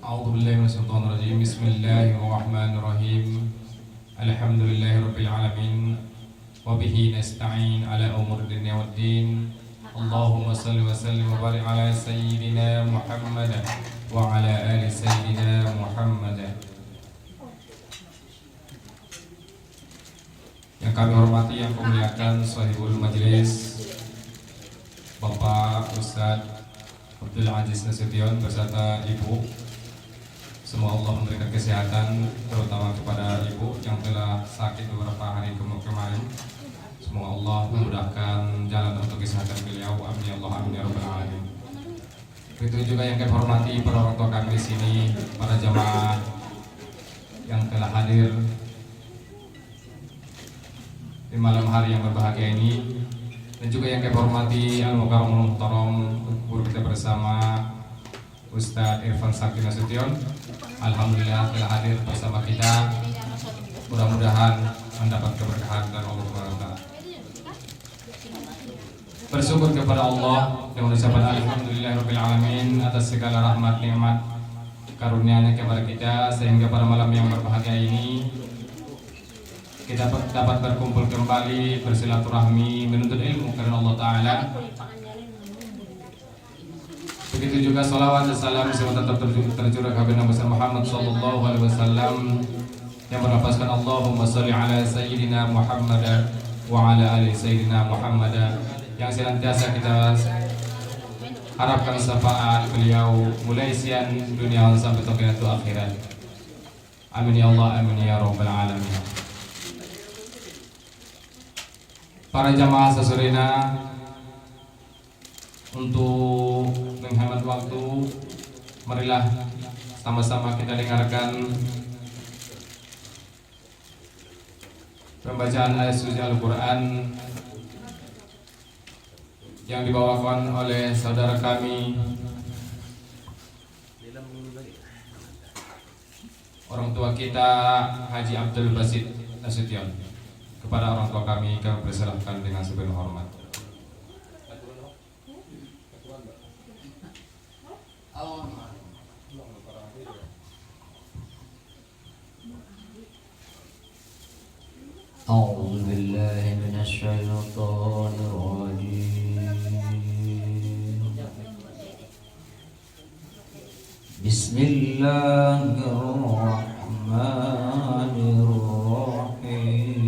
A'udzubillahiminasyaitonirrajim. Bismillahirrahmanirrahim. Alhamdulillahirabbil alamin. Wa bihi nasta'in ala umuri dunya waddin. Allahumma shalli wa sallim wa barik ala sayyidina Muhammad wa ala ali sayyidina Muhammad. Yang kami hormati, yang kami muliakan sahibul majelis Bapak Ustadz Abdul Aziz Nasution beserta Ibu. Semoga Allah memberikan kesehatan, terutama kepada Ibu yang telah sakit beberapa hari kemarin. Semoga Allah memudahkan jalan untuk kesehatan beliau. Amin ya Allah, amin ya rabbal alamin. Begitu juga yang kami hormati para orang tua kami di sini, para jamaah yang telah hadir di malam hari yang berbahagia ini, dan juga yang kami hormati al-mukarramul muhtaram guru kita bersama Ustadz Irfan Sakti Nasution. Alhamdulillah telah hadir bersama kita. Mudah-mudahan mendapat keberkahan dari Allah SWT. Bersyukur kepada Allah yang mengucapkan alhamdulillahirabbil alamin atas segala rahmat nikmat karunia-Nya kepada kita, sehingga pada malam yang berbahagia ini kita dapat berkumpul kembali, bersilaturahmi, menuntut ilmu karena Allah Ta'ala. Begitu juga salawat dan salam semoga tetap tercurah kepada Nabi Muhammad sallallahu alaihi wasallam yang melafazkan Allahumma shalli ala sayyidina Muhammad wa ala ali sayyidina Muhammad, yang senantiasa kita harapkan syafaat beliau mulai siang dunia sampai qiyamah akhirat. Amin ya Allah, amin ya rabbal alamin. Para jamaah sesurina, untuk menghemat waktu, marilah sama-sama kita dengarkan pembacaan ayat suci Al-Quran yang dibawakan oleh saudara kami, orang tua kita Haji Abdul Basit Nasution. Kepada orang tua kami persilahkan dengan sepenuh hormat. أعوذ بالله من الشيطان الرجيم. بسم الله الرحمن الرحيم.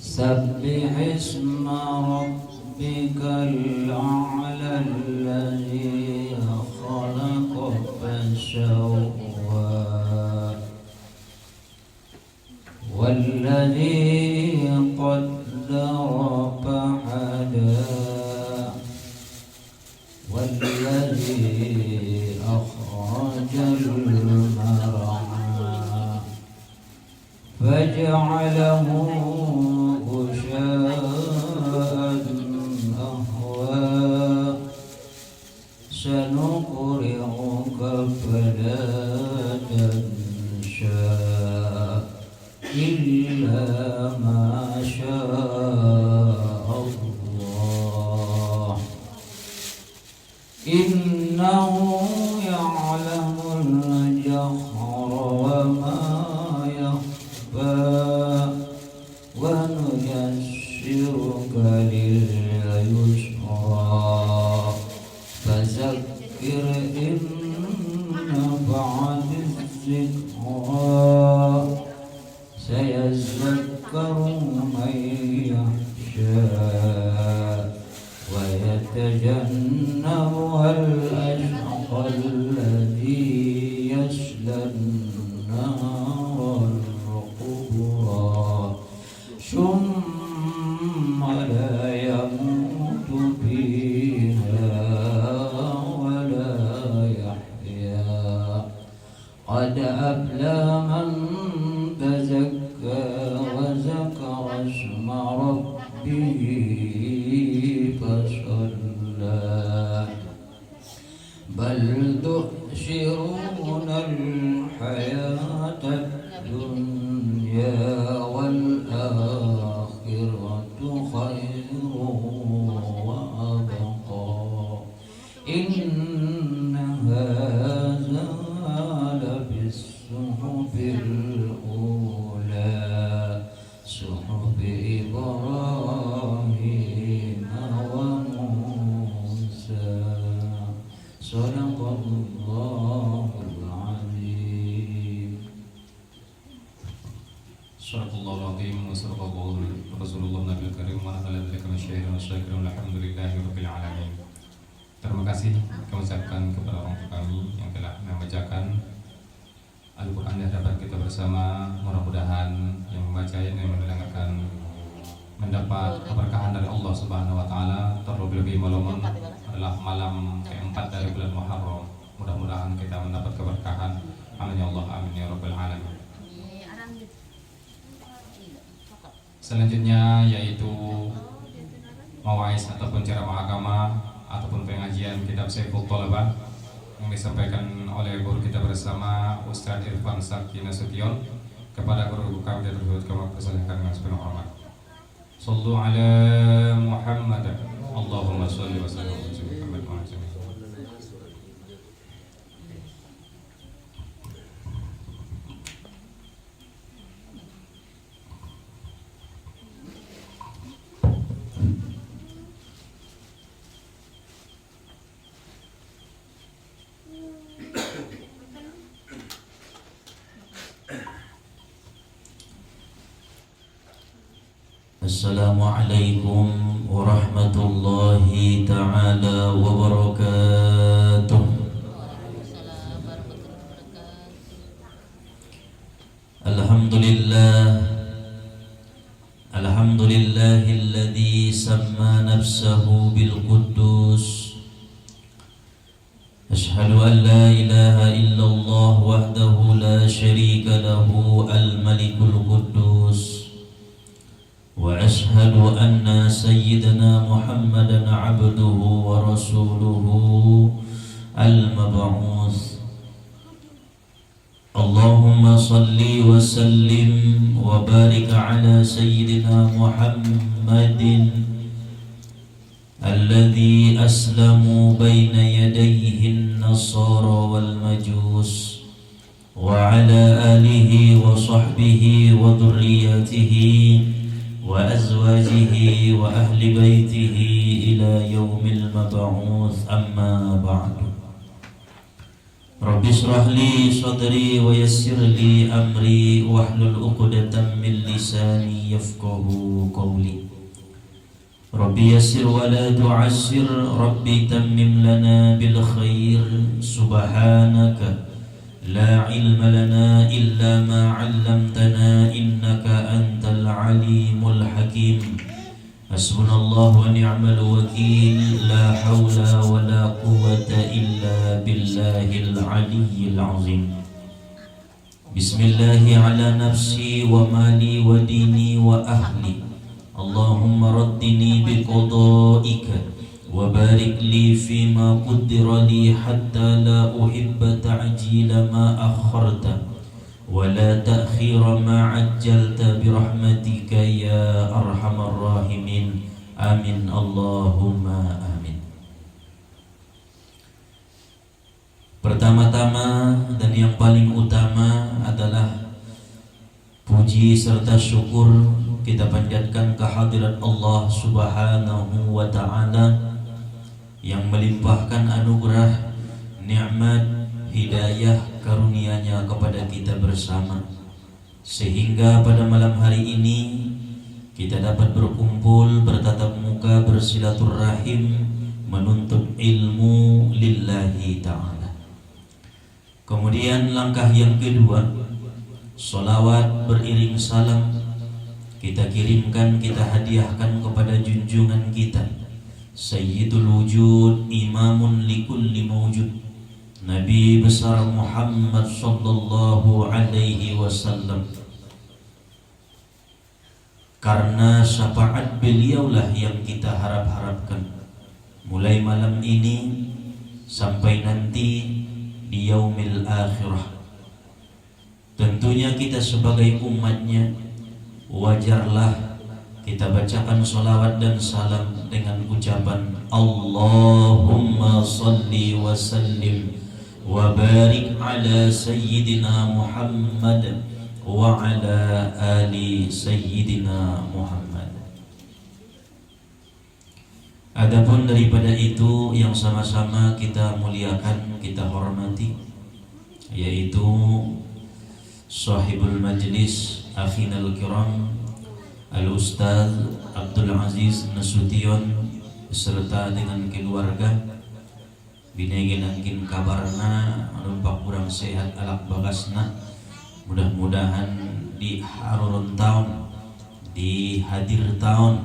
سبح اسم ربك الأعلى الذي خلق فسوى والذي قدر فهدى والذي أخرج المرعى فجعله غثاء أهوى سنقرئك فلا تنسى إلا ما شاء الله إنه يعلم الجهر وما يخفى ونيسرك لليسرى فذكر إن نفعت الذكرى سيذكر من يخشى ويتجنبها الأشقى الذي يصلى النار الكبرى ثم لا يموت فيها ولا يحيا قد أفلح من تزكى وذكر اسم ربه فصلى بل تؤثرون الحياة الدنيا والآخرة خير وأبقى Terima kasih kami ucapkan kepada orang tua kami yang telah membacakan Al-Quran di hadapan kita bersama. Mudah-mudahan yang membaca dan mendengarkan mendapat keberkahan dari Allah Subhanahu wa taala. Terlebih-lebih malam adalah malam keempat dari bulan Muharram. Mudah-mudahan kita mendapat keberkahan. Amin ya Allah, amin ya rabbal alamin. Selanjutnya yaitu mawaiz ataupun ceramah agama ataupun pengajian kitab Saiful Thalabah yang disampaikan oleh guru kita bersama Ustaz Irfan Saki Nasution. Kepada guru kami dan guru kami persilakan dengan sepenuh hormat. Sallu ala Muhammad. Allahumma shalli wa sallim ala Muhammad wa ala alihi. Assalamualaikum warahmatullahi ta'ala wabarakatuh. Alhamdulillah, alhamdulillahilladzi samma nafsahu bil quddus. Ashhadu an la ilaha illallah wahdahu la syarika lahu al-malikul quddus. وأشهد أن سيدنا محمدا عبده ورسوله المبعوث. اللهم صل وسلم وبارك على سيدنا محمد الذي أسلموا بين يديه النصارى والمجوس وعلى آله وصحبه وذريته وأزواجه وأهل بيته إلى يوم المبعوث. أما بعد، رب اشرح لي صدري ويسر لي أمري واحلل عقدة من لساني يفقه قولي. رب يسر ولا تعسر، رب تمم لنا بالخير. سبحانك لا علم لنا إلا ما علمتنا إنك أنت العليم الحكيم. حسبنا الله ونعم الوكيل. لا حول ولا قوة إلا بالله العلي العظيم. بسم الله على نفسي ومالي وديني وأهلي. اللهم ردني بقضائك وبارك لي فيما قدر لي حتى لا أحب تعجيل ما أخرت ولا تأخير ما عجلت برحمتك يا أرحم الراحمين. آمين اللهم آمين. Pertama-tama dan yang paling utama adalah puji serta syukur kita panjatkan kehadirat Allah Subhanahu wa ta'ala yang melimpahkan anugerah, nikmat, hidayah, karunia-Nya kepada kita bersama, sehingga pada malam hari ini kita dapat berkumpul, bertatap muka, bersilaturahim, menuntut ilmu lillahi ta'ala. Kemudian langkah yang kedua, sholawat beriring salam kita kirimkan, kita hadiahkan kepada junjungan kita Sayyidul Wujud, Imamun likulli mawjud, Nabi besar Muhammad sallallahu alaihi wasallam. Karena syafaat beliaulah yang kita harap-harapkan mulai malam ini sampai nanti di yaumil akhirah. Tentunya kita sebagai umatnya wajarlah kita bacakan salawat dan salam dengan ucapan Allahumma salli wa sallim wa barik ala sayyidina Muhammad wa ala ali sayyidina Muhammad. Adapun daripada itu yang sama-sama kita muliakan, kita hormati, yaitu sahibul majlis akhinal kiram Al-Ustaz Abdul Aziz Nasution beserta dengan keluarga binegen angkin kabarna numpak kurang sehat alak bagasna, mudah-mudahan di harurun tahun di hadir tahun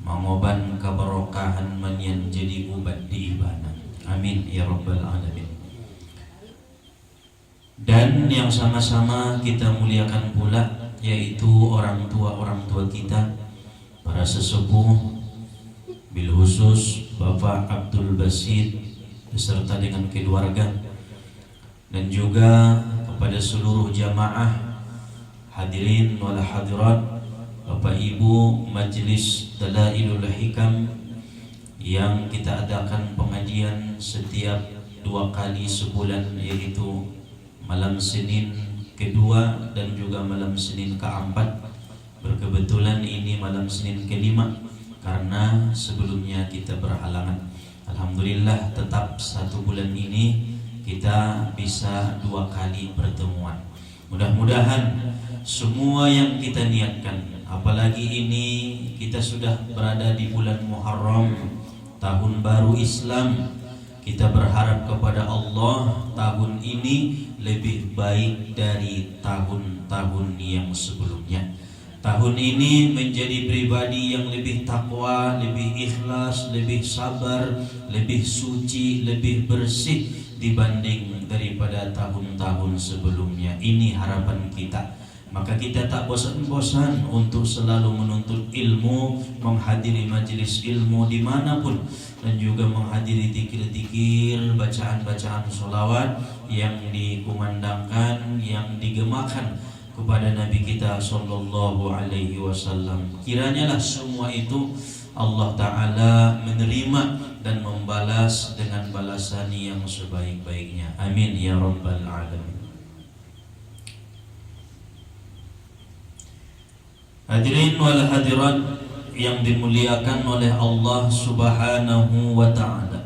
mangoban kabarokahan manyan jadi ubat di ibadah. Amin ya rabbal alamin. Dan yang sama-sama kita muliakan pula yaitu orang tua kita, para sesepuh, bil khusus Bapak Abdul Basit beserta dengan keluarga, dan juga kepada seluruh jamaah hadirin wal hadirat, Bapak Ibu Majelis Dalailul Hikam yang kita adakan pengajian setiap 2 kali sebulan, yaitu malam Senin kedua dan juga malam Senin keempat. Berkebetulan ini malam Senin kelima karena sebelumnya kita berhalangan. Alhamdulillah tetap 1 bulan ini kita bisa 2 kali pertemuan. Mudah-mudahan semua yang kita niatkan, apalagi ini kita sudah berada di bulan Muharram, tahun baru Islam, kita berharap kepada Allah tahun ini lebih baik dari tahun-tahun yang sebelumnya. Tahun ini menjadi pribadi yang lebih takwa, lebih ikhlas, lebih sabar, lebih suci, lebih bersih dibanding daripada tahun-tahun sebelumnya. Ini harapan kita. Maka kita tak bosan-bosan untuk selalu menuntut ilmu, menghadiri majelis ilmu dimanapun, dan juga menghadiri zikir-zikir, bacaan-bacaan sholawat yang dikumandangkan, yang digemakan kepada Nabi kita Sallallahu Alaihi Wasallam. Kiranya lah semua itu Allah Ta'ala menerima dan membalas dengan balasan yang sebaik-baiknya. Amin ya rabbal alamin. Hadirin wal hadirat yang dimuliakan oleh Allah Subhanahu wa ta'ala.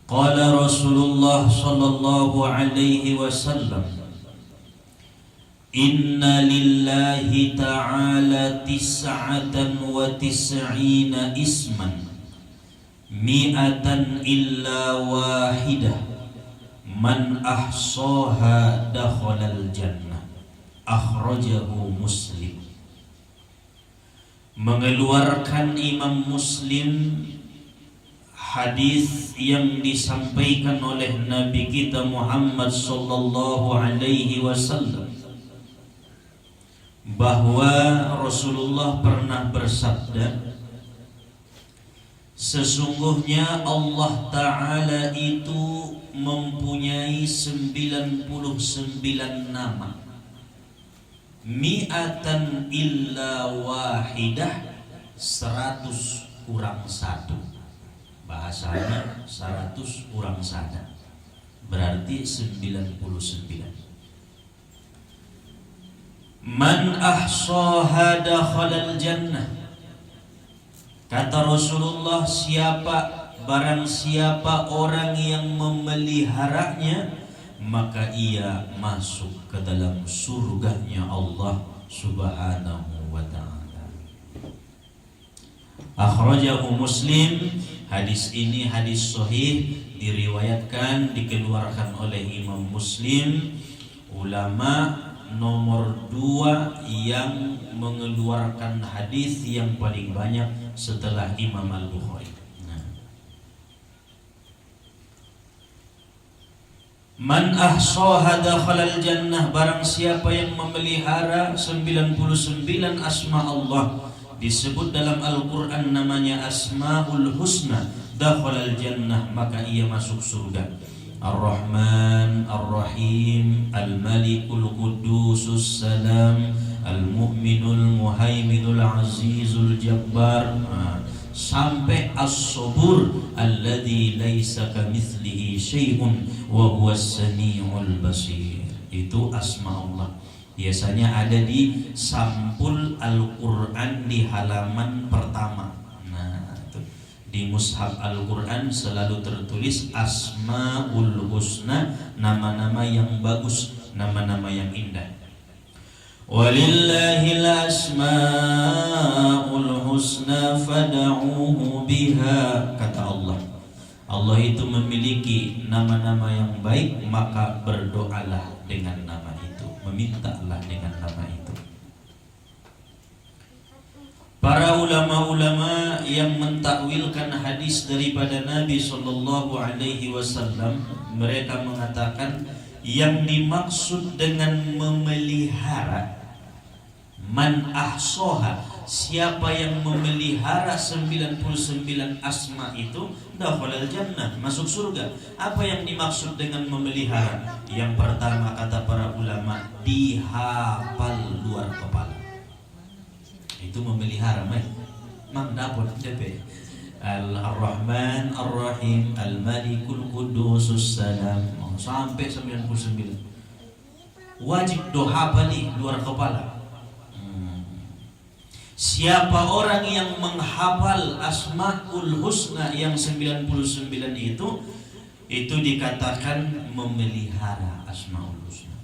Qala Rasulullah sallallahu alaihi wasallam, inna lillahi ta'ala 99 isman mi'atan illa wahidah man ahsaha dakhalal jannah. Akhrajahu Muslim. Mengeluarkan Imam Muslim hadis yang disampaikan oleh Nabi kita Muhammad sallallahu alaihi wasallam, bahwa Rasulullah pernah bersabda, sesungguhnya Allah Ta'ala itu mempunyai 99 nama, mi'atan illa wahidah, 100 kurang 1. Bahasanya 100 kurang 1 berarti 99. Man ahsaha dakhalal jannah. Kata Rasulullah, barang siapa orang yang memeliharanya, maka ia masuk ke dalam surganya Allah Subhanahu wa ta'ala. Akhrajahu Muslim. Hadis ini hadis sahih, diriwayatkan, dikeluarkan oleh Imam Muslim, ulama nomor 2 yang mengeluarkan hadis yang paling banyak setelah Imam Al-Bukhari. Man ahsaha dakhalal jannah. Barang siapa yang memelihara 99 asma Allah, disebut dalam Al-Quran namanya Asmaul Husna, dakhalal jannah, maka ia masuk surga. Ar-Rahman, Ar-Rahim, Al-Malikul Qudusus Salam, Al-Mu'minul Muhaiminul Azizul Jabbar, sampai As-Sabur alladzi laisa kamitslihi syai'un wa huwas samiul basir. Itu asma Allah. Biasanya ada di sampul Al-Quran di halaman pertama. Nah, itu di mushaf Al-Quran selalu tertulis Asmaul Husna, nama-nama yang bagus, nama-nama yang indah. Walillahil asmaul husna fad'uhu biha, kata Allah. Allah itu memiliki nama-nama yang baik, maka berdoalah dengan nama itu, memintalah dengan nama itu. Para ulama-ulama yang mentakwilkan hadis daripada Nabi sallallahu alaihi wasallam, mereka mengatakan yang dimaksud dengan memelihara, man ahsoha, siapa yang memelihara 99 asma itu, dakhalal jannah, masuk surga. Apa yang dimaksud dengan memelihara? Yang pertama kata para ulama, dihafal luar kepala. Itu memelihara, mang dapat DP. Al-Rahman Ar-Rahim Al-Malikul Qudusus Salam sampai 99. Wajib doa balik luar kepala. Siapa orang yang menghafal Asmaul Husna yang 99 itu dikatakan memelihara Asmaul Husna.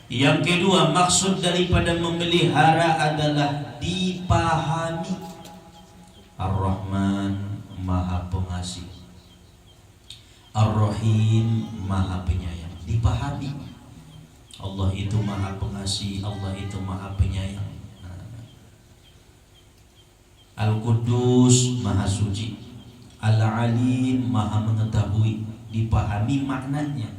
Yang kedua, maksud daripada memelihara adalah dipahami. Ar-Rahman Maha Pengasih, Ar-Rahim Maha Penyayang, dipahami. Allah itu Maha Pengasih, Allah itu Maha Penyayang. Al-Qudus Maha Suci, Al-Alim Maha Mengetahui, dipahami maknanya.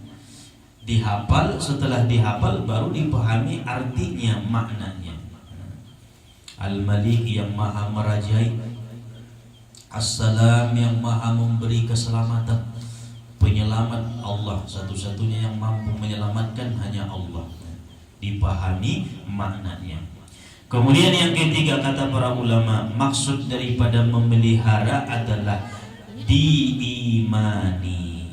Dihafal, setelah dihafal baru dipahami artinya, maknanya. Al-Malik yang Maha Merajai, As-Salam yang Maha memberi keselamatan, penyelamat. Allah satu-satunya yang mampu menyelamatkan, hanya Allah. Dipahami maknanya. Kemudian yang ketiga kata para ulama, maksud daripada memelihara adalah diimani.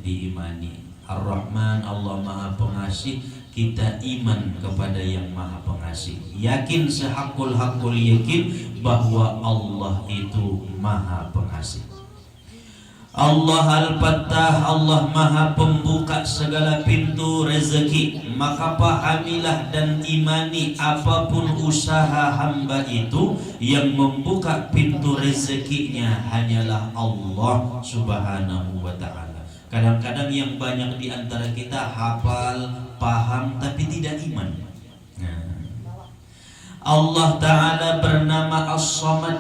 Diimani. Ar-Rahman, Allah Maha Pengasih, kita iman kepada yang Maha Pengasih, yakin sehakul-hakul yakin bahwa Allah itu Maha Pengasih. Allah Al-Fattah, Allah Maha Pembuka segala pintu rezeki. Maka pahamilah dan imani apapun usaha hamba itu, yang membuka pintu rezekinya hanyalah Allah Subhanahu wa ta'ala. Kadang-kadang yang banyak di antara kita hafal, paham, tapi tidak iman. Allah Ta'ala bernama As-Samad.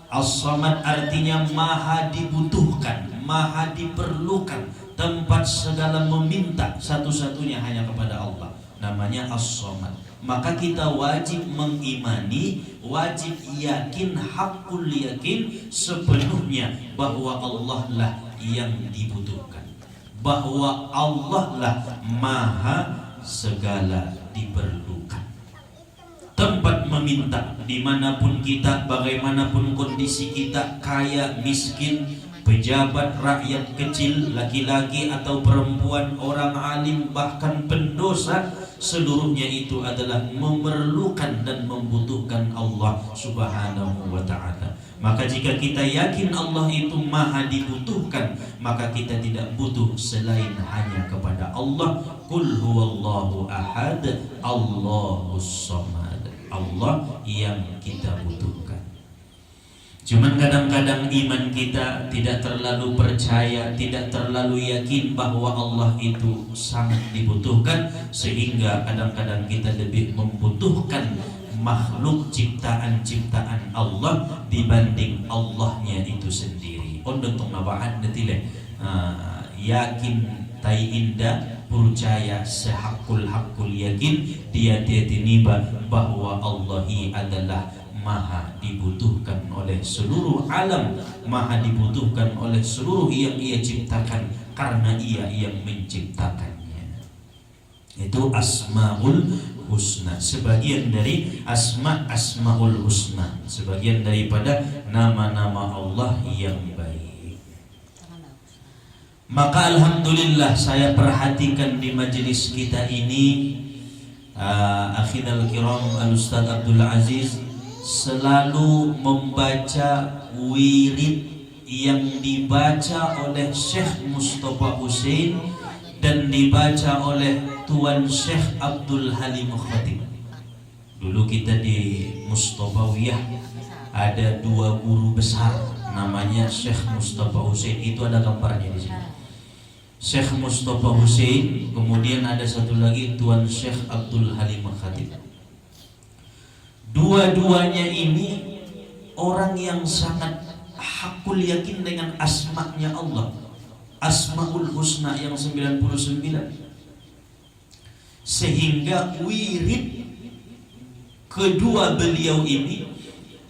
As-Samad artinya maha dibutuhkan, maha diperlukan, tempat segala meminta satu-satunya hanya kepada Allah. Namanya As-Samad. Maka kita wajib mengimani, wajib yakin, hakul yakin sepenuhnya bahwa Allah lah yang dibutuhkan, bahwa Allah lah maha segala diperlukan. Tempat meminta dimanapun kita, bagaimanapun kondisi kita, kaya, miskin, pejabat, rakyat kecil, laki-laki atau perempuan, orang alim, bahkan pendosa, seluruhnya itu adalah memerlukan dan membutuhkan Allah Subhanahu wa ta'ala. Maka jika kita yakin Allah itu maha dibutuhkan, maka kita tidak butuh selain hanya kepada Allah. Qul huwallahu ahad, Allahus samad. Allah yang kita butuhkan. Cuman kadang-kadang iman kita tidak terlalu percaya, tidak terlalu yakin bahwa Allah itu sangat dibutuhkan, sehingga kadang-kadang kita lebih membutuhkan makhluk ciptaan-ciptaan Allah dibanding Allahnya itu sendiri. Ondong nabahan detile yakin tai indah, percaya sehakul-hakul yakin dia tiniba bahwa Allah adalah maha dibutuhkan oleh seluruh alam, maha dibutuhkan oleh seluruh yang ia ciptakan, karena ia yang menciptakannya. Itu Asmaul Husna, sebagian dari Asmaul Husna, sebagian daripada nama-nama Allah yang baik. Maka alhamdulillah saya perhatikan di majelis kita ini, akhinal kiram Al-Ustaz Abdul Aziz selalu membaca wirid yang dibaca oleh Syekh Mustafa Hussein dan dibaca oleh Tuan Syekh Abdul Halim Khatib. Dulu kita di Mustofawiyah ada dua guru besar, namanya Syekh Mustafa Hussein, itu ada gambarnya di sini. Syekh Mustafa Hussein, kemudian ada satu lagi Tuan Syekh Abdul Halim Khatib. Dua-duanya ini orang yang sangat hakul yakin dengan asma'nya Allah, Asmaul Husna yang 99, sehingga wirid kedua beliau ini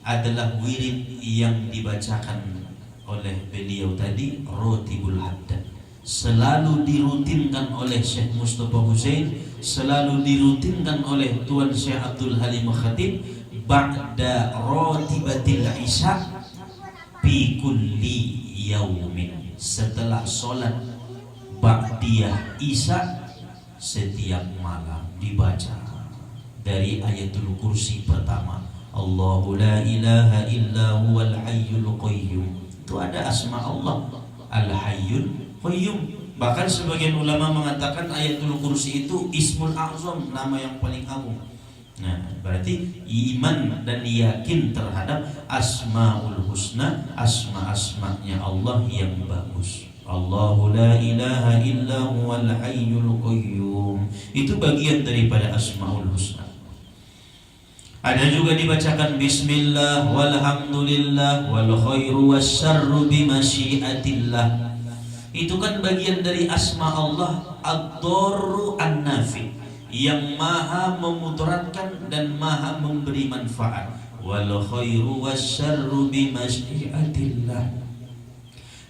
adalah wirid yang dibacakan oleh beliau tadi, Rotibul Haddad. Selalu dirutinkan oleh Syekh Mustafa Hussein, selalu dirutinkan oleh Tuan Syekh Abdul Halim Khatib ba'da rotibatil isya fi kulli yaumin, setelah sholat ba'diyah isya setiap malam dibaca dari ayatul kursi pertama, Allahu la ilaha illa huwal hayyul qayyum. Itu ada asma Allah Al-Hayyul Qayyum. Bahkan sebagian ulama mengatakan ayatul kursi itu Ismul A'zam, nama yang paling agung. Nah, berarti iman dan yakin terhadap Asmaul Husna, asma-asmanya Allah yang bagus. Allahu la ilaha illa huwal hayyul qayyum. Itu bagian daripada Asmaul Husna. Ada juga dibacakan bismillah walhamdulillah wal khairu wasyarru bimasyiatillah. Itu kan bagian dari asma Allah ad-darru an-nafi, yang maha memudaratkan dan maha memberi manfaat. Wal khairu wasyarru bimasyiatillah,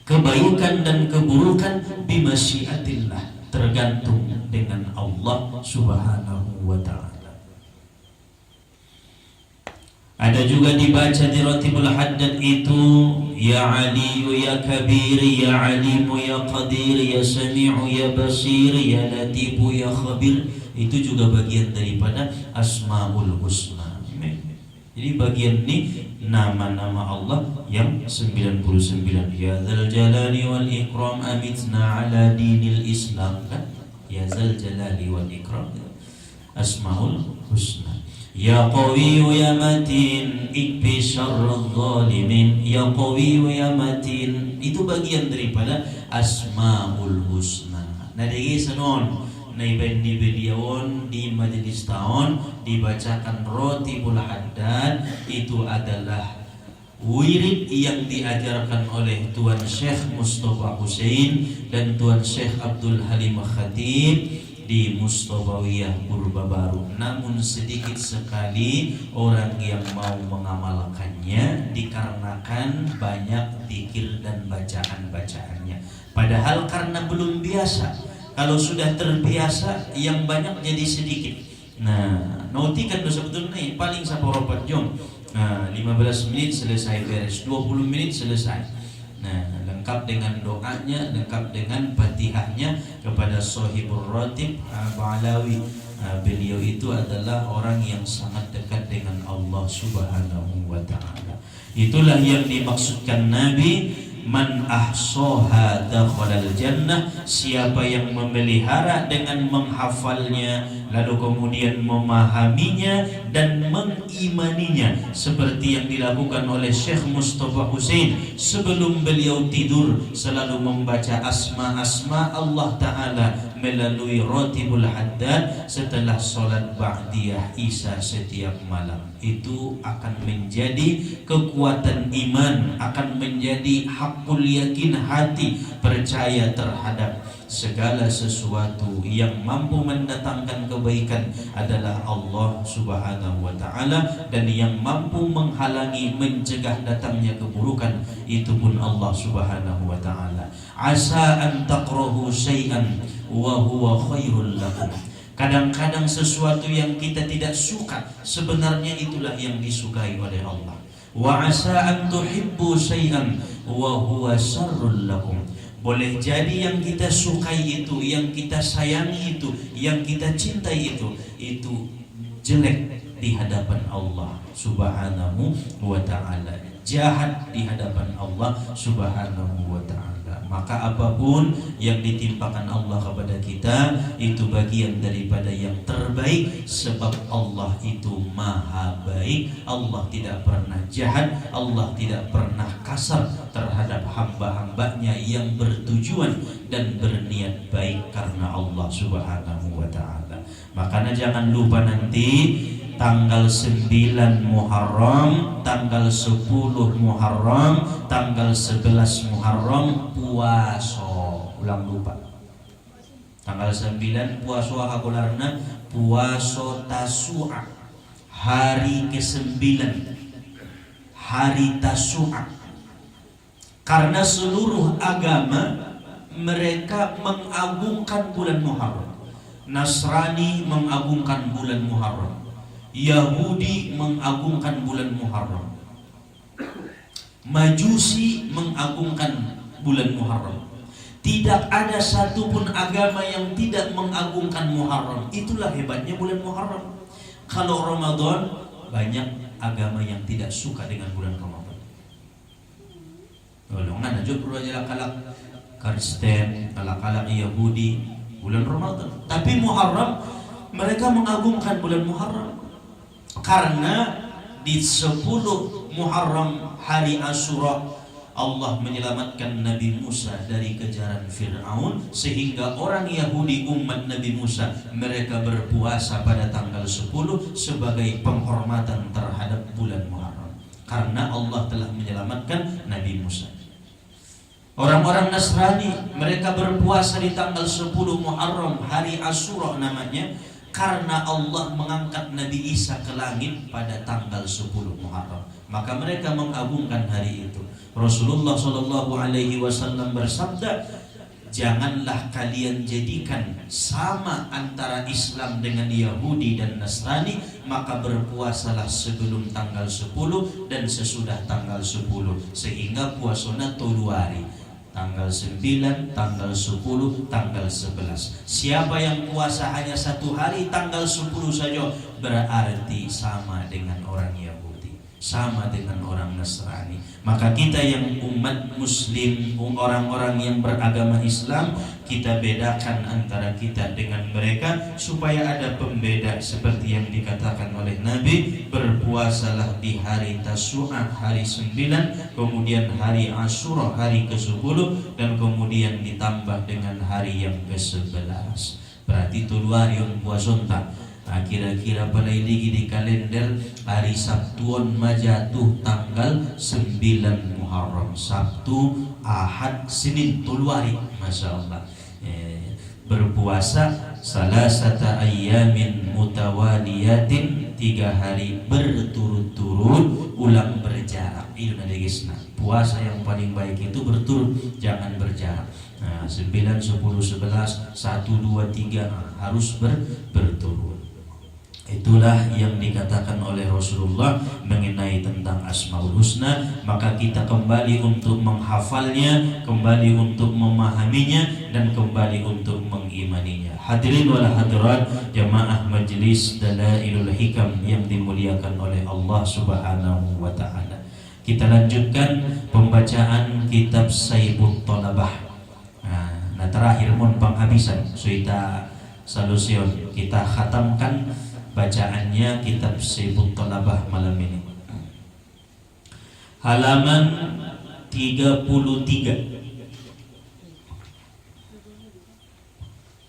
kebaikan dan keburukan bimasyiatillah, tergantung dengan Allah Subhanahu wa ta'ala. Ada juga dibaca di Ratibul Haddad itu ya Aliyu ya Kabir ya Alimu ya Qadir ya Sami'u ya Basir ya Latifu ya Khabir. Itu juga bagian daripada Asmaul Husna. Jadi bagian ini nama-nama Allah yang 99. Ya Dzal Jalali wal Ikram amitna ala dinil Islam, kan? Ya Dzal Jalali wal Ikram, Asmaul Husna. Ya Qawiyu ya Matin ikfi syarrul zalimin. Ya Qawiyu ya Matin, itu bagian daripada Asmaul Husna. Nah, dari sanon naibendi beliawan di majelis tahun dibacakan Rotibul Haddad, itu adalah wirid yang diajarkan oleh Tuan Syekh Mustafa Hussein dan Tuan Syekh Abdul Halim Khatib di Mustofawiyah Purba Baru. Namun sedikit sekali orang yang mau mengamalkannya dikarenakan banyak zikir dan bacaan-bacaannya. Padahal karena belum biasa. Kalau sudah terbiasa yang banyak jadi sedikit. Nah, nauti kan sebetulnya paling 4 jam. Nah, 15 menit selesai beres, 20 menit selesai. Nah, lengkap dengan doanya, lengkap dengan Fatihahnya kepada Sohibur Ratib Ba'alawi. Beliau itu adalah orang yang sangat dekat dengan Allah Subhanahu wa ta'ala. Itulah yang dimaksudkan Nabi, man ahsoha dakhalal jannah. Siapa yang memelihara dengan menghafalnya, lalu kemudian memahaminya dan mengimaninya, seperti yang dilakukan oleh Syekh Mustafa Hussein sebelum beliau tidur, selalu membaca asma-asma Allah Ta'ala melalui Rotibul Haddad setelah sholat ba'diyah isya setiap malam. Itu akan menjadi kekuatan iman, akan menjadi hakul yakin hati, percaya terhadap segala sesuatu yang mampu mendatangkan kebaikan adalah Allah Subhanahu wa ta'ala, dan yang mampu menghalangi, mencegah datangnya keburukan itu pun Allah Subhanahu wa ta'ala. Asa an taqrahu syai'an wa huwa khairul lakum. Kadang-kadang sesuatu yang kita tidak suka sebenarnya itulah yang disukai oleh Allah. Wa asa an tuhibbu syai'an wa huwa syarrul lakum. Boleh jadi yang kita sukai itu, yang kita sayangi itu, yang kita cintai itu jelek di hadapan Allah Subhanahu wa ta'ala, jahat di hadapan Allah Subhanahu wa ta'ala. Maka apapun yang ditimpakan Allah kepada kita itu bagian daripada yang terbaik, sebab Allah itu maha baik. Allah tidak pernah jahat, Allah tidak pernah kasar terhadap hamba-hambanya yang bertujuan dan berniat baik karena Allah Subhanahu wa ta'ala. Makanya jangan lupa nanti tanggal 9 Muharram, tanggal 10 Muharram, tanggal 11 Muharram puaso. Ulang lupa. Tanggal 9 puaso hakularna puaso Tasu'a. Hari ke-9. Hari Tasu'a. Karena seluruh agama mereka mengagungkan bulan Muharram. Nasrani mengagungkan bulan Muharram. Yahudi mengagungkan bulan Muharram. Majusi mengagungkan bulan Muharram. Tidak ada satupun agama yang tidak mengagungkan Muharram. Itulah hebatnya bulan Muharram. Kalau Ramadan, banyak agama yang tidak suka dengan bulan Ramadan. Golongan aja perlu aja kalak Kristen, kalak Yahudi bulan Ramadan. Tapi Muharram, mereka mengagungkan bulan Muharram. Karena di 10 Muharram hari Asyura Allah menyelamatkan Nabi Musa dari kejaran Fir'aun, sehingga orang Yahudi umat Nabi Musa mereka berpuasa pada tanggal 10 sebagai penghormatan terhadap bulan Muharram, karena Allah telah menyelamatkan Nabi Musa. Orang-orang Nasrani mereka berpuasa di tanggal 10 Muharram, hari Asyura namanya, karena Allah mengangkat Nabi Isa ke langit pada tanggal 10 Muharram. Maka mereka mengagungkan hari itu. Rasulullah SAW bersabda, janganlah kalian jadikan sama antara Islam dengan Yahudi dan Nasrani, maka berpuasalah sebelum tanggal 10 dan sesudah tanggal 10, sehingga puasana 2 hari. Tanggal 9, tanggal 10, tanggal 11. Siapa yang puasa hanya 1 hari, tanggal 10 saja, berarti sama dengan orang Yahudi, sama dengan orang Nasrani. Maka kita yang umat Muslim, orang-orang yang beragama Islam, kita bedakan antara kita dengan mereka, supaya ada pembeda seperti yang dikatakan oleh Nabi, berpuasalah di hari Tasu'a, hari 9, kemudian hari Asyura, hari ke-10, dan kemudian ditambah dengan hari yang ke-11. Berarti itu 2 hari yang puasa. Nah, kira-kira pada ini di kalender hari Sabtuon majatuh tanggal 9 Muharram. Sabtu, Ahad, Senin, 2 hari. Masya Allah. Berpuasa salasata ayyamin mutawaliyatin, 3 hari berturut-turut, ulang berjarak. Itu nanti guys. Puasa yang paling baik itu berturut, jangan berjarak. Nah, 9, 10, 11, 1, 2, 3 harus berturut. Itulah yang dikatakan oleh Rasulullah mengenai tentang Asmaul Husna. Maka kita kembali untuk menghafalnya, kembali untuk memahaminya, dan kembali untuk mengimaninya. Hadirin wal hadirat jamaah Majelis Dalailul Hikam yang dimuliakan oleh Allah Subhanahu wa ta'ala. Kita lanjutkan pembacaan kitab Saibut Thalabah. Nah terakhir mun penghabisan suita solusion, kita khatamkan bacaannya kitab Saibut Thalabah malam ini. Halaman 33.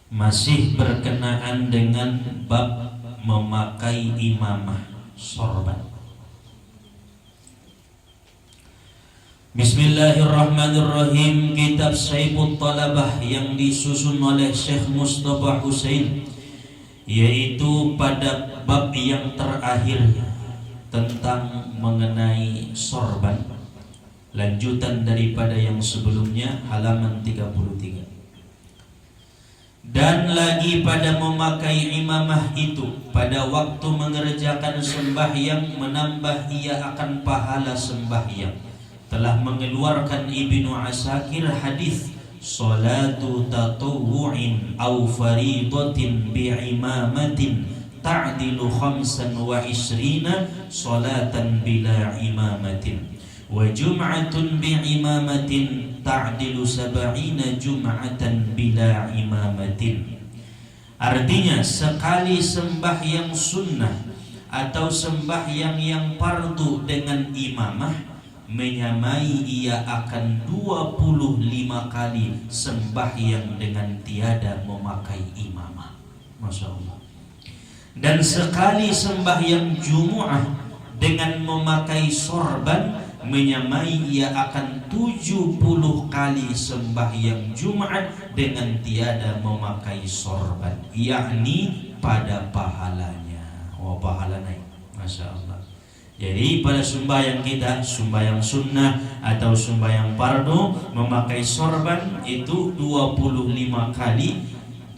Masih berkenaan dengan bab memakai imamah sorban. Bismillahirrahmanirrahim. Kitab Saibut Thalabah yang disusun oleh Syekh Mustafa Husain, yaitu pada bab yang terakhir tentang mengenai sorban, lanjutan daripada yang sebelumnya, halaman 33. Dan lagi pada memakai imamah itu pada waktu mengerjakan sembahyang, menambah ia akan pahala sembahyang. Telah mengeluarkan Ibnu Asakir hadis salatu tatawu'in au faridatin bi'imamatin ta'dilu 25 salatan bila imamatin. wa jum'atun bi'imamatin ta'dilu sab'ina jum'atan bila imamatin. Artinya sekali sembahyang sunnah atau sembahyang yang fardu dengan imamah menyamai ia akan 25 kali sembahyang dengan tiada memakai imamah. Masya Allah. Dan sekali sembahyang Jumu'ah dengan memakai sorban menyamai ia akan 70 kali sembahyang Jumat dengan tiada memakai sorban, yakni pada pahalanya. Oh, pahala naik, Masya Allah. Jadi pada sembahyang kita, sembahyang sunnah atau sembahyang fardu memakai sorban itu 25 kali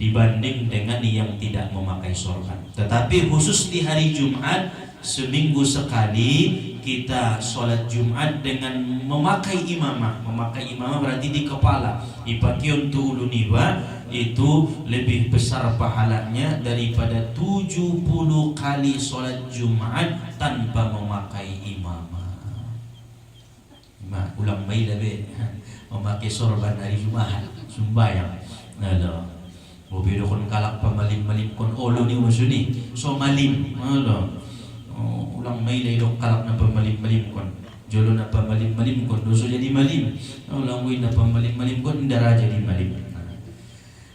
dibanding dengan yang tidak memakai sorban. Tetapi khusus di hari Jumat, seminggu sekali kita sholat Jumat dengan memakai imamah. Memakai imamah berarti di kepala. Ipakion tu uluniwa itu lebih besar pahalanya daripada 70 kali sholat Jumat tanpa memakai imamah. Ulang bayi lebih memakai sorban hari Jumat sembahyang. Ada. Mobil kon kalak pamalim-malim kon olo ni usuni. So malim. Ada. Ulang may laylok kalak na pamalim-malim kon. Jolo na pamalim-malim kon doso jadi malim. Ulang way na pamalim-malim kon dara jadi malim.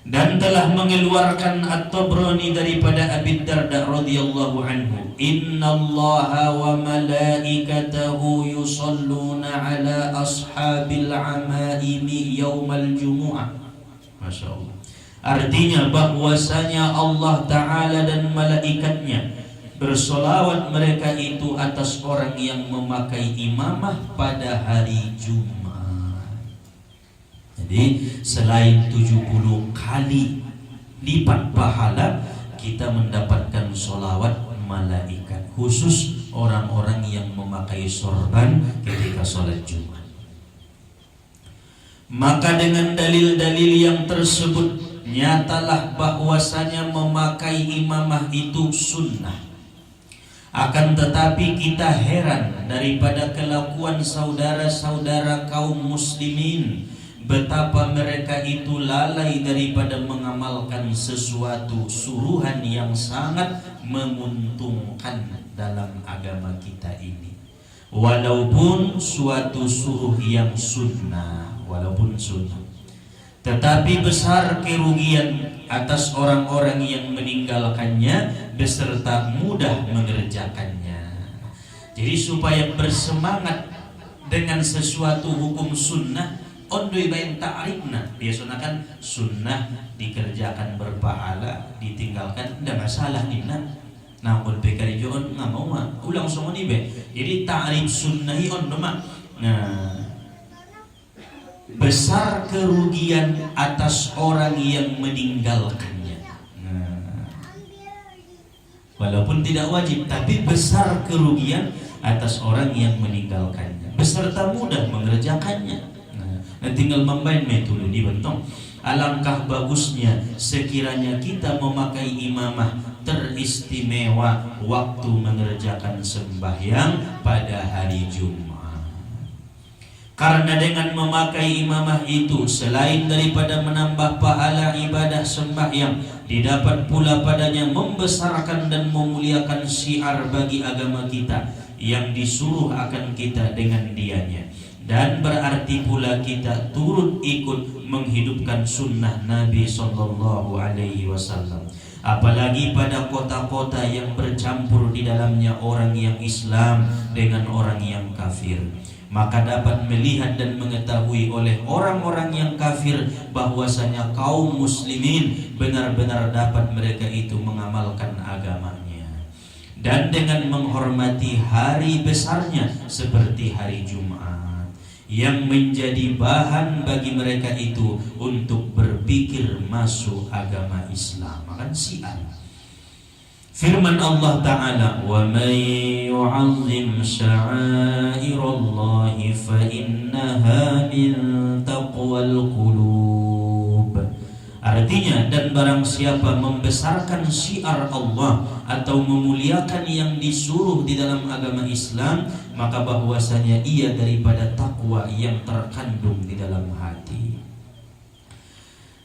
Dan telah mengeluarkan At-Tabrani daripada Abi Darda radhiyallahu anhu, innallaha wa malaikatahu yusalluna ala ashabil amaimi yaumal jumu'ah. Masya Allah. Artinya bahwasanya Allah Ta'ala dan malaikatnya bersolawat mereka itu atas orang yang memakai imamah pada hari Jumat. Jadi selain 70 kali lipat pahala, kita mendapatkan solawat malaikat, khusus orang-orang yang memakai sorban ketika sholat Jumat. Maka dengan dalil-dalil yang tersebut, nyatalah bahwasanya memakai imamah itu sunnah. Akan tetapi kita heran daripada kelakuan saudara-saudara kaum muslimin, betapa mereka itu lalai daripada mengamalkan sesuatu suruhan yang sangat menguntungkan dalam agama kita ini. Walaupun suatu suruh yang sunnah, walaupun sunnah, tetapi besar kerugian atas orang-orang yang meninggalkannya beserta mudah mengerjakannya. Jadi supaya bersemangat dengan sesuatu hukum sunnah, ondoi bain ta'rifna, biasanya kan sunnah dikerjakan berpahala, ditinggalkan tidak masalah nimna. Namun bekari joon nggak mau mah ulang semua nih be. Jadi ta'rif sunnahi ondo mah. Nah, besar kerugian atas orang yang meninggalkannya. Nah, walaupun tidak wajib, tapi besar kerugian atas orang yang meninggalkannya beserta mudah mengerjakannya. Nah, tinggal membain metode dibentong. Alangkah bagusnya sekiranya kita memakai imamah, teristimewa waktu mengerjakan sembahyang pada hari Jumat. Karena dengan memakai imamah itu, selain daripada menambah pahala ibadah sembahyang, didapat pula padanya membesarkan dan memuliakan syiar bagi agama kita yang disuruh akan kita dengan dianya. Dan berarti pula kita turut ikut menghidupkan sunnah Nabi SAW. Apalagi pada kota-kota yang bercampur di dalamnya orang yang Islam dengan orang yang kafir, maka dapat melihat dan mengetahui oleh orang-orang yang kafir bahwasanya kaum muslimin benar-benar dapat mereka itu mengamalkan agamanya, dan dengan menghormati hari besarnya seperti hari Jumat yang menjadi bahan bagi mereka itu untuk berpikir masuk agama Islam. Makan sial. Firman Allah Ta'ala, wa may yu'azzim sya'airallahi fa innaha min taqwal qulub. Artinya, dan barang siapa membesarkan syiar Allah atau memuliakan yang disuruh di dalam agama Islam, maka bahwasanya ia daripada takwa yang terkandung di dalam hati.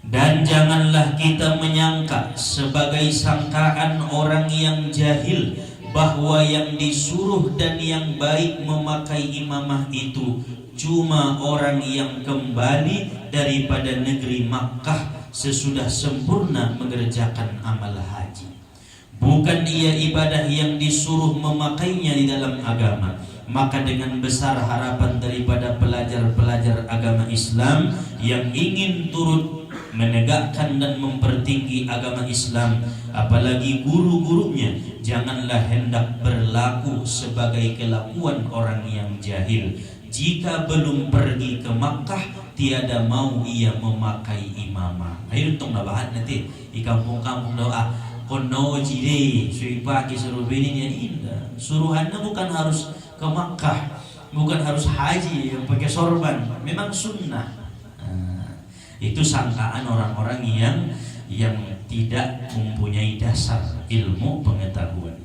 Dan janganlah kita menyangka sebagai sangkaan orang yang jahil bahwa yang disuruh dan yang baik memakai imamah itu cuma orang yang kembali daripada negeri Makkah sesudah sempurna mengerjakan amal haji. Bukan ia ibadah yang disuruh memakainya di dalam agama. Maka dengan besar harapan daripada pelajar-pelajar agama Islam yang ingin turut menegakkan dan mempertinggi agama Islam, apalagi guru-gurunya, janganlah hendak berlaku sebagai kelakuan orang yang jahil. Jika belum pergi ke Makkah, tiada mau ia memakai imamah. Ayo tong nabahan nanti di kampung-kampung doa kono jide suipa kisuruh bininya indah. Suruhannya bukan harus ke Makkah, bukan harus haji yang pakai sorban, memang sunnah. Itu sangkaan orang-orang yang tidak mempunyai dasar ilmu pengetahuan.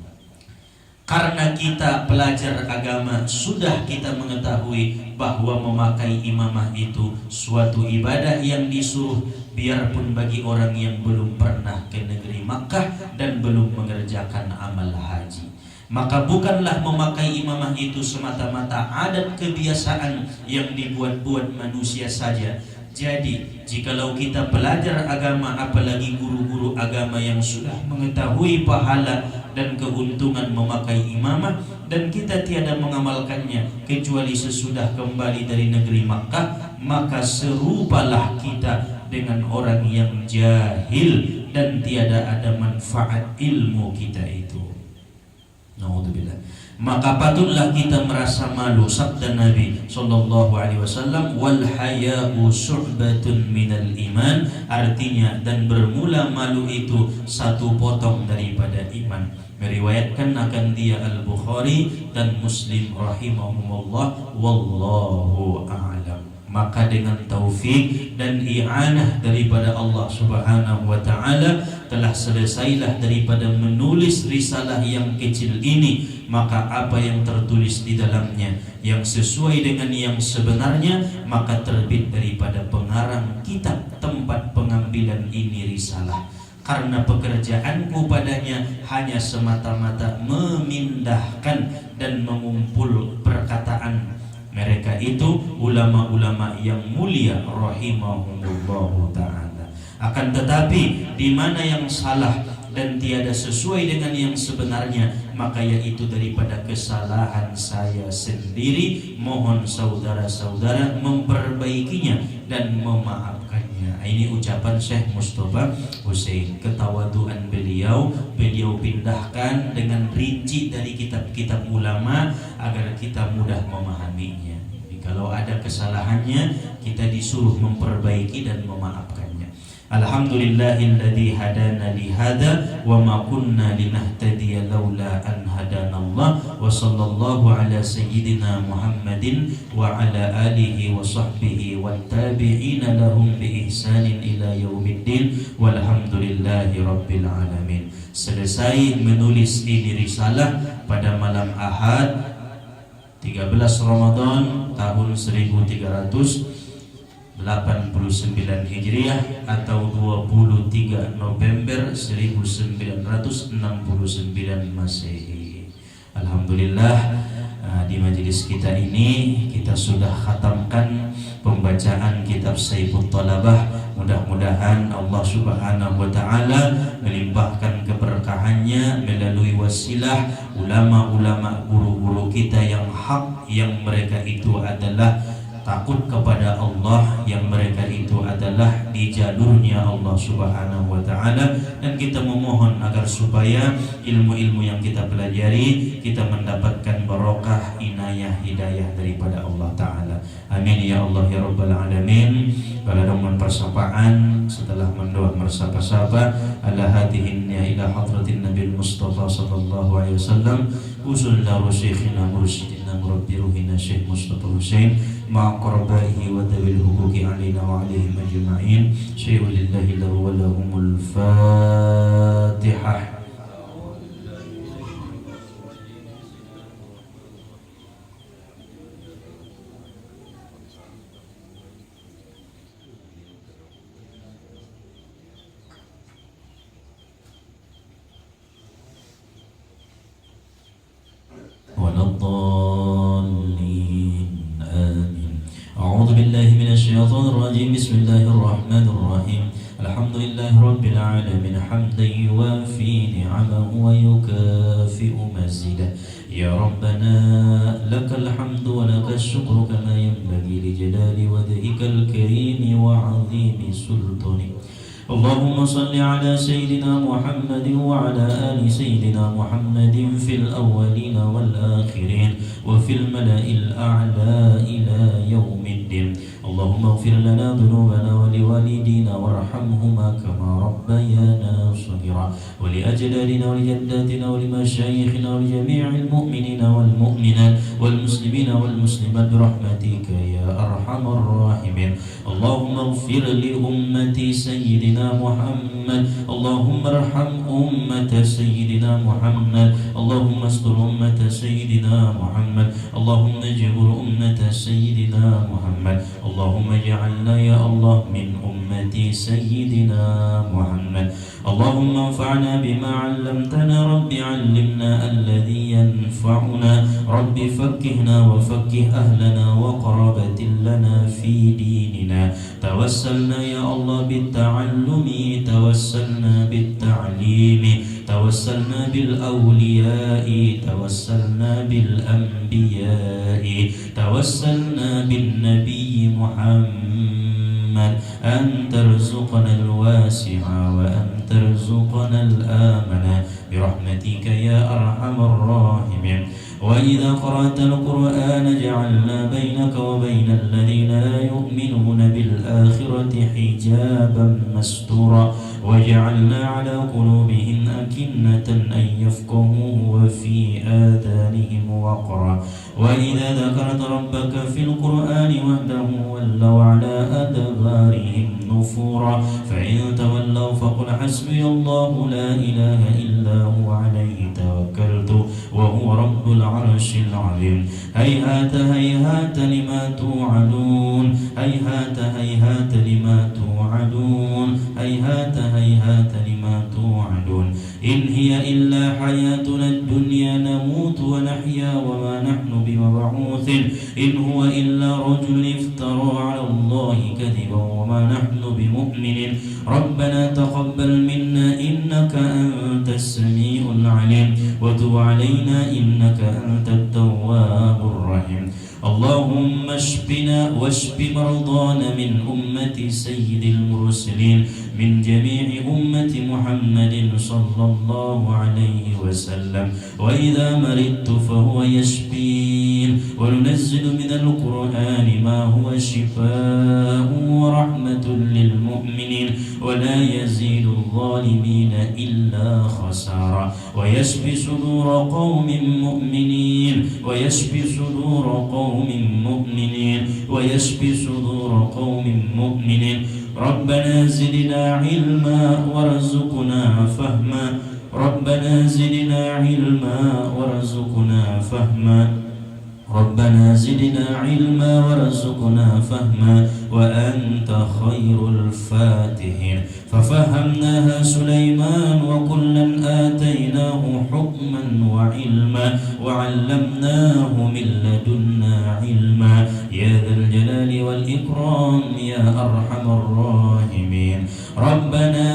Karena kita pelajar agama sudah kita mengetahui bahwa memakai imamah itu suatu ibadah yang disuruh, biarpun bagi orang yang belum pernah ke negeri Makkah dan belum mengerjakan amal haji. Maka bukanlah memakai imamah itu semata-mata adat kebiasaan yang dibuat-buat manusia saja. Jadi, jikalau kita belajar agama, apalagi guru-guru agama yang sudah mengetahui pahala dan keuntungan memakai imamah, dan kita tiada mengamalkannya kecuali sesudah kembali dari negeri Makkah, maka serupalah kita dengan orang yang jahil dan tiada ada manfaat ilmu kita itu. Naudzubillah. Maka patutlah kita merasa malu. Sabda Nabi sallallahu alaihi wasallam, wal haya'u syu'batun minal iman, artinya dan bermula malu itu satu potong daripada iman. Meriwayatkan akan dia Al-Bukhari dan Muslim rahimahumullah, wallahu a'lam. Maka dengan taufik dan i'anah daripada Allah Subhanahu wa ta'ala telah selesailah daripada menulis risalah yang kecil ini. Maka apa yang tertulis di dalamnya yang sesuai dengan yang sebenarnya, maka terbit daripada pengarang kitab tempat pengambilan ini risalah. Karena pekerjaanku padanya hanya semata-mata memindahkan dan mengumpul perkataan mereka itu ulama-ulama yang mulia rahimahumullah ta'ala. Akan tetapi di mana yang salah dan tiada sesuai dengan yang sebenarnya, maka yaitu daripada kesalahan saya sendiri. Mohon saudara-saudara memperbaikinya dan memaafkannya. Ini ucapan Syekh Mustafa Hussein. Ketawaduan beliau pindahkan dengan rinci dari kitab-kitab ulama agar kita mudah memahaminya. Jadi, kalau ada kesalahannya, kita disuruh memperbaiki dan memaafkannya. Alhamdulillahilladzi hadana li hada wa ma kunna linahtadiya laula an hadanallah, wa sallallahu ala sayyidina Muhammadin wa ala alihi wa sahbihi wat tabi'ina lahum bi ihsanin ila yaumiddin walhamdulillahi rabbil alamin. Selesai menulis ini risalah pada malam Ahad 13 Ramadan tahun 1389 Hijriah atau 23 November 1969 Masehi. Alhamdulillah, di majelis kita ini kita sudah khatamkan pembacaan kitab Saifut Thalabah. Mudah-mudahan Allah Subhanahu wa ta'ala melimpahkan keberkahannya melalui wasilah ulama-ulama guru-guru kita yang hak, yang mereka itu adalah takut kepada Allah, yang mereka itu adalah di jalurnya Allah Subhanahu wa ta'ala. Dan kita memohon agar supaya ilmu-ilmu yang kita pelajari kita mendapatkan barokah, inayah, hidayah daripada Allah ta'ala. Amin ya Allah ya Rabbal alamin. Baladoman persapaan setelah mendoa bersapa-sapa ala hadihinnya ila hadratin Nabi Mustafa sallallahu alaihi wasallam usul la rusyikhina mursyidina murabbi ruhina Syekh Mustafa Hussein مع قربائه وذوي الحقوق علينا وعليهم أجمعين. شيء لله له ولهم الفاتحة. ولا الضالين آمين. أعوذ بالله من الشيطان الرجيم. بسم الله الرحمن الرحيم. الحمد لله رب العالمين حمدا يوافي نعمه ويكافئ مزيدا. يا ربنا لك الحمد ولك الشكر كما ينبغي لجلال وجهك الكريم وعظيم سلطانك. اللهم صل على سيدنا محمد وعلى آل سيدنا محمد في الأولين والآخرين وفي الملأ الأعلى إلى يوم الدين. اللهم اغفر لنا ذنوبنا ولوالدينا وارحمهما كما ربيانا صغيرا، ولأجدادنا ولجداتنا ولمشايخنا ولجميع المؤمنين والمؤمنات والمسلمين والمسلمات برحمتك يا أرحم الراحمين. اللهم اغفر لأمة سيدنا محمد. اللهم ارحم أمة سيدنا محمد. اللهم استر أمة سيدنا محمد. اللهم اجبر أمة سيدنا محمد. اللهم اجعلنا يا الله من أمة سيدنا محمد. اللهم انفعنا بما علمتنا. رب علمنا الذي ينفعنا. رب فكهنا وفكه أهلنا وقرابة لنا في ديننا. توسلنا يا الله بالتعلم، توسلنا بالتعليم، توسلنا بالأولياء، توسلنا بالأنبياء، توسلنا بالنبي محمد أن ترزقنا الواسع وأن ترزقنا الآمن برحمتك يا أرحم الراحمين. وإذا قرأت القرآن جعلنا بينك وبين الذين لا يؤمنون بالآخرة حجابا مستورا، وجعلنا على قلوبهم أكنة أن يفقهوه وفي آذانهم وقرا. وإذا ذكرت ربك في القرآن وحده ولوا على أدبارهم نفورا. فإن تولوا فقل حسبي الله لا إله إلا هو عليه توكلت وهو رب العرش العظيم. هيهات هيهات لما توعدون، هيهات هيهات لما توعدون، هيهات هيهات لما توعدون. إن هي إلا حياتنا الدنيا نموت ونحيا وما نحن بمبعوث. إن هو إلا رجل افترى على الله كذبا وما نحن بمؤمن. ربنا تقبل منا إنك أنت السميع العليم وتب علينا إنك أنت التواب الرحيم. اللهم اشفنا واشف مرضانا من أمة سيد المرسلين من جميع أمة محمد صلى الله عليه وسلم. وإذا مرضت فهو يشفين. وننزل من القرآن ما هو شفاء ورحمة للمؤمنين ولا يزيد الظالمين إلا خسارا. ويشفي صدور قوم مؤمنين، ويشفي صدور قوم مؤمنين، ويشفي صدور قوم مؤمنين. ربنا زدنا علما وارزقنا فهما. ربنا زدنا علما وارزقنا فهما. ربنا زدنا علما وارزقنا فهما وأنت خير الفاتحين. ففهمناها سليمان وكلا آتيناه حكما وعلما وعلمناه من لدنا علما يا ذا الجلال والإكرام يا أرحم الراحمين. ربنا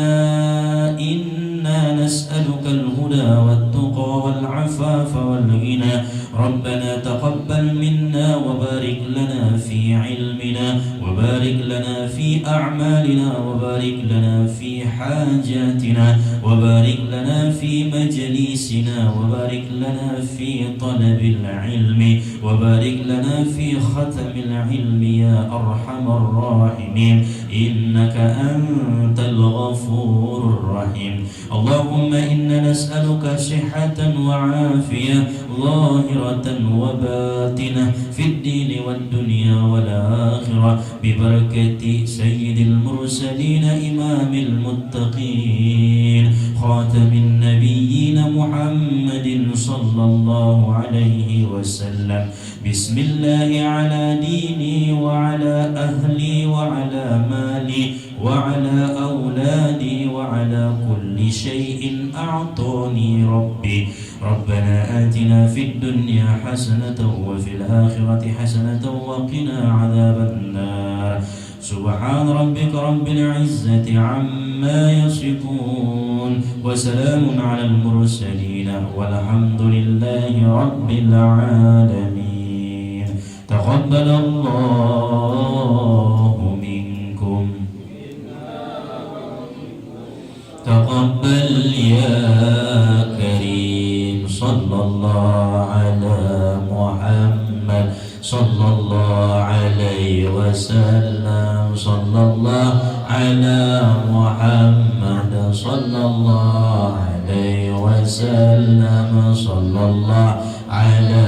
إنا نسألك الهدى والتقى والعفاف والغنى. ربنا تقبل منا وبارك لنا في علمنا وبارك لنا في أعمالنا وبارك لنا في حاجاتنا وبارك لنا في مجلسنا وبارك لنا في طلب العلم وبارك لنا في ختم العلم يا أرحم الراحمين إنك أنت الغفور الرحيم. اللهم إنا نسألك صحة وعافية ظاهرة وباطنة في الدين والدنيا والآخرة ببركة سيد المرسلين إمام المتقين خاتم النبيين محمد صلى الله عليه وسلم. بسم الله على ديني وعلى أهلي وعلى مالي وعلى أولادي وعلى كل شيء أعطاني ربي. ربنا آتنا في الدنيا حسنة وفي الآخرة حسنة وقنا عذاب النار. سبحان ربك رب العزة عما يصفون وسلام على المرسلين والحمد لله رب العالمين. تقبل الله منكم. تقبل يا كريم. صلى الله على محمد صلى الله عليه وسلم. صلى الله على محمد صلى الله عليه وسلم. صلى الله على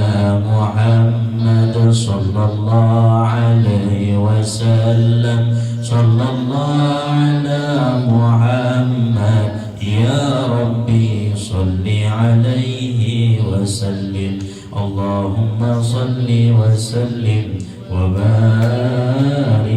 محمد صلى الله عليه وسلم. صلى الله على محمد يا ربي صل عليه وسلم. اللهم صل وسلم وبارك